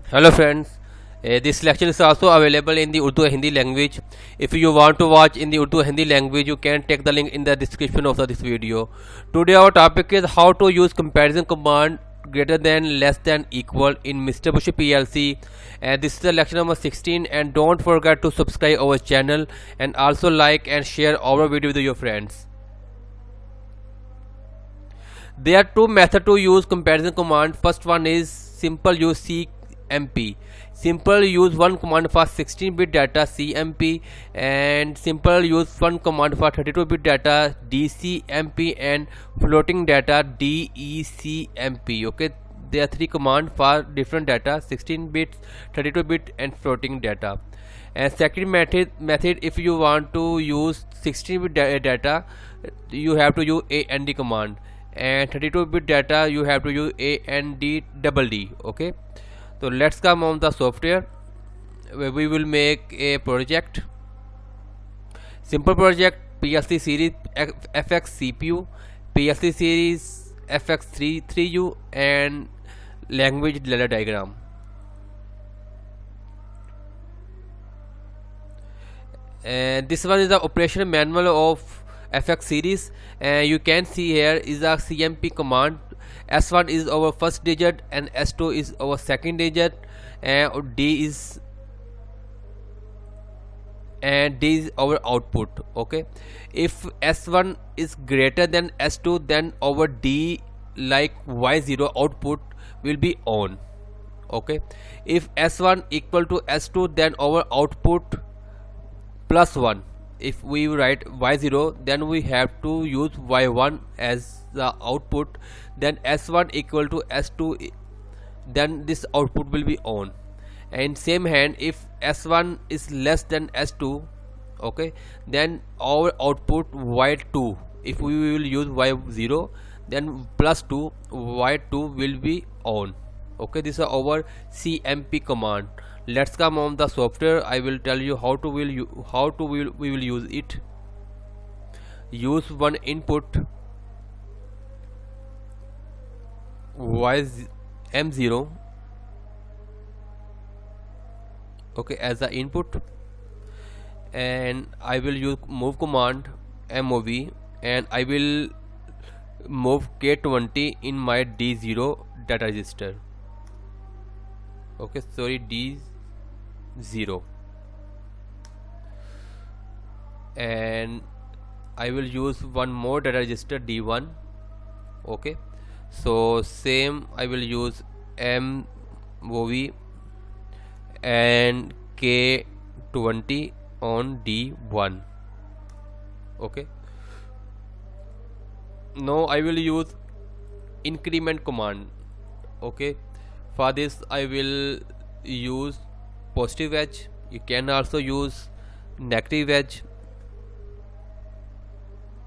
Hello friends, this lecture is also available in the Urdu and Hindi language. If you want to watch in the Urdu and Hindi language, you can take the link in the description of this video. Today our topic is how to use comparison command greater than, less than, equal in Mr. Bush PLC, and this is the lecture number 16. And don't forget to subscribe our channel and also like and share our video with your friends. There are two methods to use comparison command. First one is simple use CMP. Simple use one command for 16-bit data CMP, and simple use one command for 32-bit data DCMP, and floating data DECMP. Okay, there are three commands for different data: 16 bits, 32-bit, and floating data. And second method, if you want to use 16-bit data, you have to use AND command, and 32-bit data you have to use AND. Okay, so let's come on the software. We will make a project, simple project, PLC series FX CPU, PLC series FX3U, and language ladder diagram. And this one is the operation manual of FX series, and you can see here is a CMP command. S1 is our first digit and S2 is our second digit, and D is our output. Okay, if S1 is greater than S2, then our D like Y0 output will be on. Okay, if S1 equal to S2, then our output +1. If we write Y0, then we have to use Y1 as the output. Then S1 equal to S2, then this output will be on. And same hand, if S1 is less than S2, okay, then our output Y2. If we will use Y0, then +2, Y2 will be on. Okay, this is our CMP command. Let's come on the software. I will tell you how we will use it. Use one input M0, okay, as the input, and I will use move command MOV, and I will move K20 in my D0 data register. Okay, sorry, D0, and I will use one more data register D1. Okay, so same I will use MOV and K20 on D1. Okay, now I will use increment command. Okay, for this I will use positive edge. You can also use negative edge.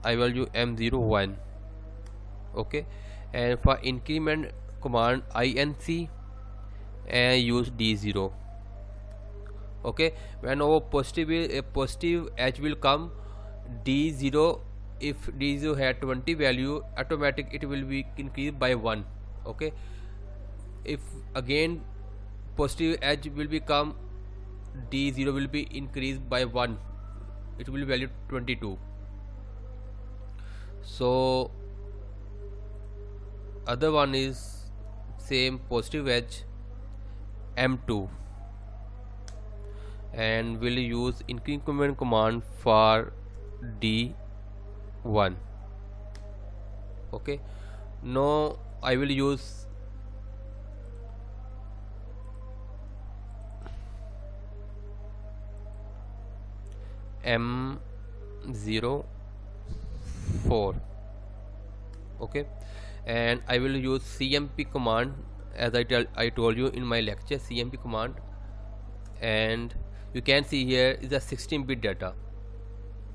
I will use M01. Okay, and for increment command INC and use D0. Okay, when our positive edge will come, D0, if D0 had 20 value, automatic it will be increased by 1. Okay, if again positive edge will become, D0 will be increased by 1, it will be value 22. So other one is same positive edge M2, and will use increment command for D1. Okay, now I will use M04. Okay, and I will use CMP command as I told you in my lecture, CMP command, and you can see here is a 16-bit data.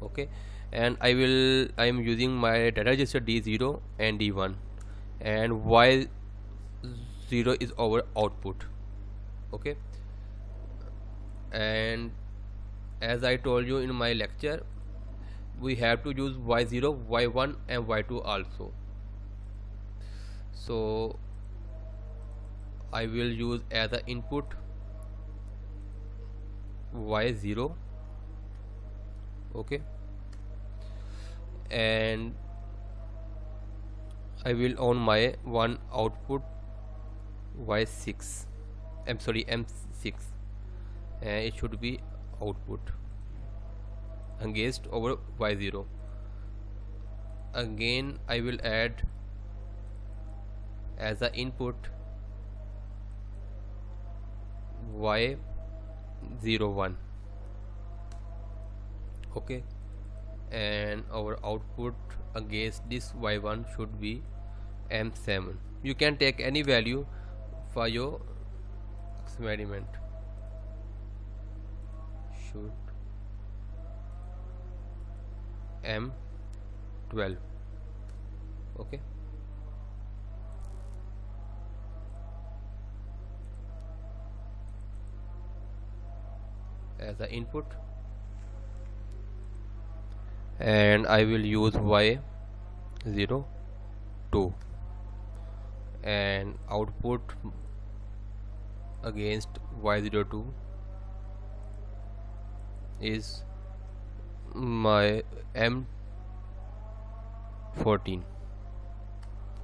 Okay, and I am using my data register D0 and D1, and Y0 is our output. Okay, and as I told you in my lecture, we have to use Y0, Y1 and Y2 also. So I will use as an input y0, okay, and I will on my one output y6, I'm sorry, m6, and it should be output against over y0. Again I will add as an input y01, okay, and our output against this y1 should be m7. You can take any value for your experiment. Should m12, okay. As an input, and I will use y02, and output against y02 is my m14,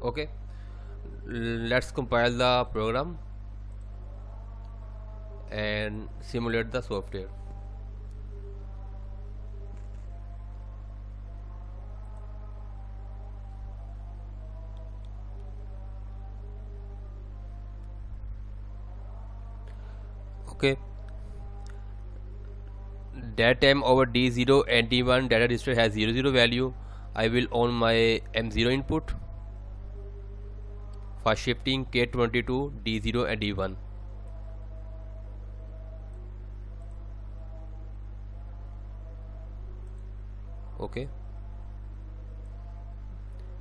okay. Let's compile the program and simulate the software. Okay, that time our D0 and D1 data register has 00 value. I will on my M0 input for shifting K22, D0 and D1. Okay,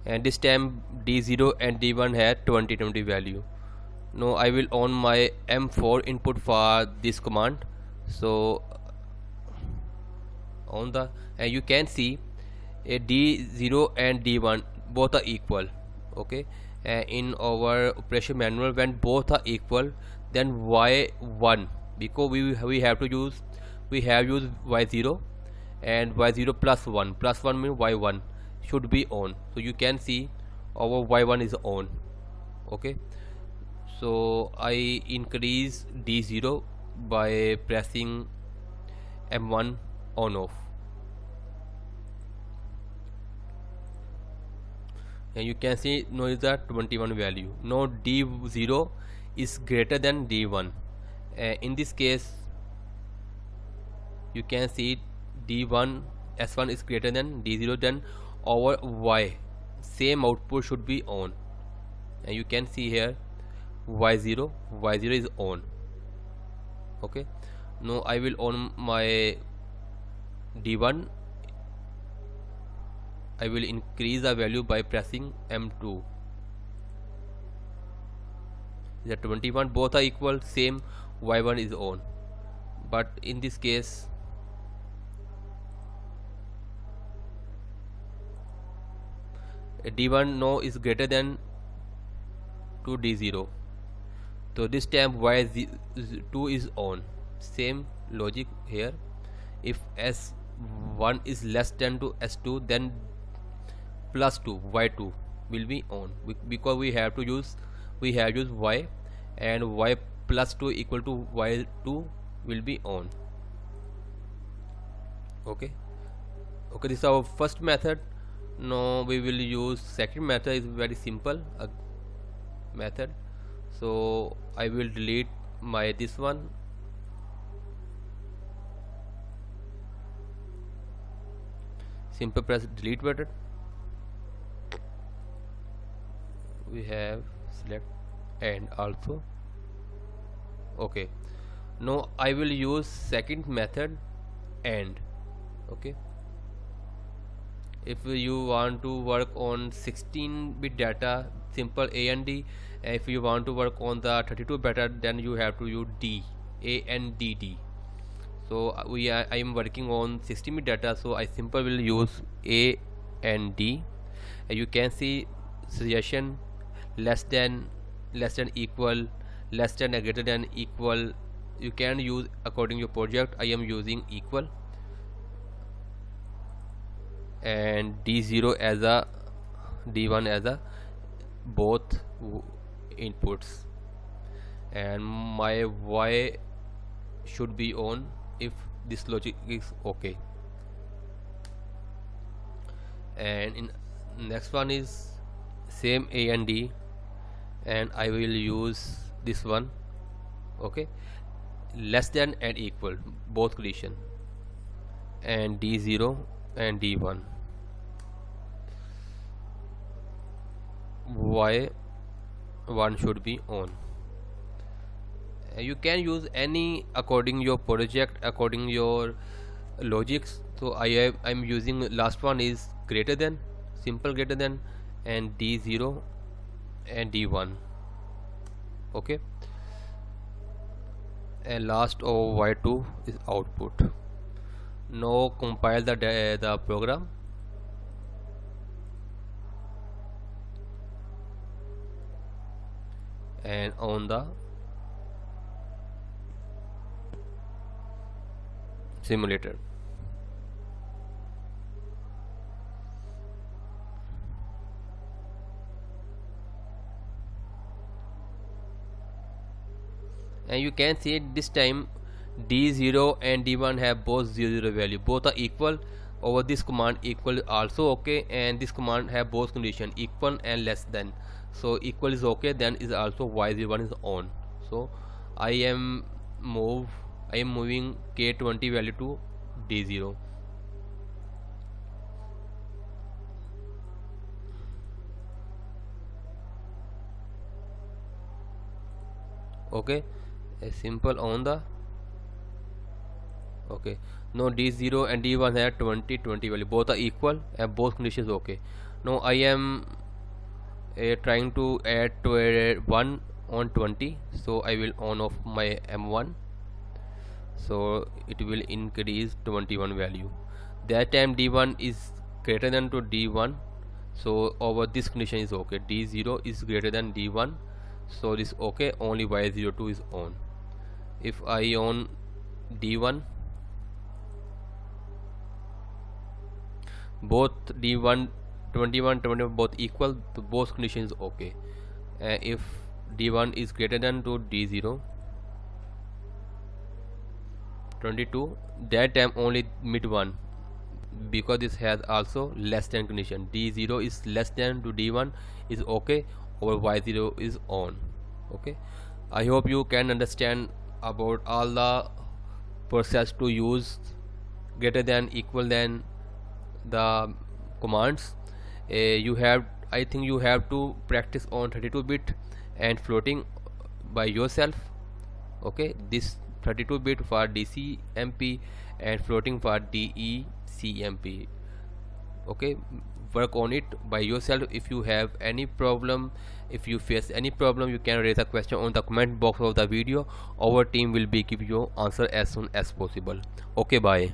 and this time D0 and D1 had 20 value. Now I will on my M4 input for this command. So on the, and you can see a D0 and D1 both are equal, okay. In our operation manual, when both are equal, then y1, because we have used y0, and y0 plus 1 means y1 should be on. So you can see our y1 is on, okay. So I increase D0 by pressing M1 on off, and you can see now is the 21 value. Now D0 is greater than D1. In this case you can see D1 S1 is greater than D0, then our Y same output should be on, and you can see here y0 is on, okay. Now I will on my D1, I will increase the value by pressing M2. The 21 both are equal, same y1 is on, but in this case D1 now is greater than to D0. So this time y2 is on. Same logic here. If S1 is less than to S2, then plus 2 y2 will be on, because we have used y, and y plus 2 equal to y2 will be on, okay. This is our first method. Now we will use second method. Is very simple method. So I will delete my this one, simple press delete button. We have select and also, okay. Now I will use second method and, okay. If you want to work on 16-bit data, simple AND. If you want to work on the 32-bit, then you have to use D, ANDD. So I am working on 16-bit data, so I simply will use A and D. You can see suggestion less than, equal, less than or greater than equal, you can use according to your project. I am using equal, and D0 as a D1 as a both inputs, and my Y should be on if this logic is okay. And in next one is same A and D, and I will use this one, okay, less than and equal both condition, and D0 and D1, Y1 should be on. You can use any according your project, according your logics. So I'm using last one is greater than, simple greater than, and D0 and D1, okay, and last of Y2 is output. Now compile the program, and on the simulator. And you can see this time D0 and D1 have both 0 value, both are equal. Over this command equal also okay, and this command have both condition equal and less than. So equal is okay, then is also Y01 is on. So I am moving K20 value to D0. Okay, a simple on the, okay. Now D0 and D1 have 20 value, both are equal and both conditions okay. Now I am trying to add to 1 on 20, so I will on off my M1, so it will increase 21 value. That time D1 is greater than to D1, so over this condition is okay. D0 is greater than D1, so this okay, only Y02 is on. If I on D1, both D1 21 both equal, to both conditions okay. If D1 is greater than to D0 22, that time only mid 1, because this has also less than condition. D0 is less than to D1 is okay, or Y0 is on. Okay, I hope you can understand about all the process to use greater than, equal than the commands. I think you have to practice on 32-bit and floating by yourself. Okay, this 32-bit for DCMP and floating for DECMP. Okay, work on it by yourself. If you have any problem, if you face any problem, you can raise a question on the comment box of the video. Our team will be give you answer as soon as possible. Okay, bye.